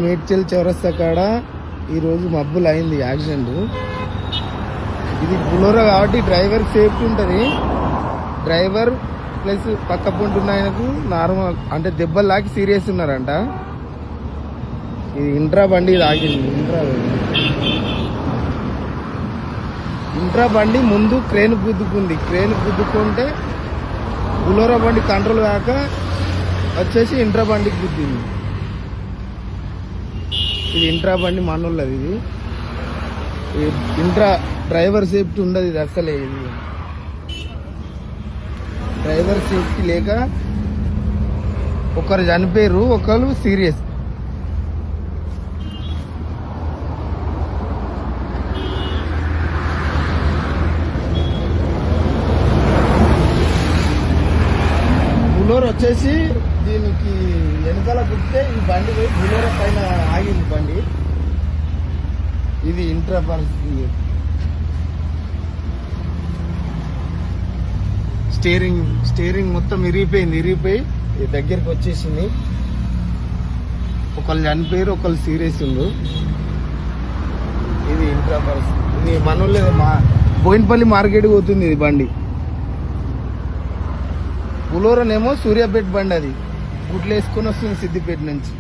మేడ్చల్ చౌరస్తా కాడ ఈరోజు మబ్బులు అయింది యాక్సిడెంట్. ఇది బులోరా కాబట్టి డ్రైవర్ సేఫ్టీ ఉంటుంది. డ్రైవర్ ప్లస్ పక్క పొంటున్న ఆయనకు నార్మల్ అంటే దెబ్బలు లాకి సీరియస్ ఉన్నారంట. ఇది ఇంట్రా బండి ఆగింది. ఇంట్రా బండి ముందు క్రేన్ గుద్దుకుంది. క్రేన్ గుద్దుకుంటే బులోరా బండి కంట్రోల్ కాక వచ్చేసి ఇంట్రా బండికి గుద్దింది. ఇది ఇంట్రా బండి మనోళ్ళది. ఇది ఇంట్రా డ్రైవర్ సేఫ్టీ ఉండదు. ఇది అసలే ఇది డ్రైవర్ సేఫ్టీ లేక ఒకరు చనిపోయారు, ఒకరు సీరియస్. బులోరా వచ్చేసి దీనికి వెనకాల గుర్తే ఈ బండి పోయి బులోరా పైన ఆగింది బండి. ఇది ఇంట్రా పరిస్థితి. స్టీరింగ్ మొత్తం ఇరిగిపోయి దగ్గరికి వచ్చేసింది. ఒకళ్ళు చనిపోయారు, ఒకళ్ళు సీరియస్ ఉండు. ఇది ఇంట్రా పరిస్థితి. ఇది మనోళ్ళే బోయినపల్లి మార్కెట్ పోతుంది ఇది బండి. బులోరానేమో సూర్యాపేట బండి, అది గుడ్లు వేసుకొని వస్తుంది సిద్దిపేట నుంచి.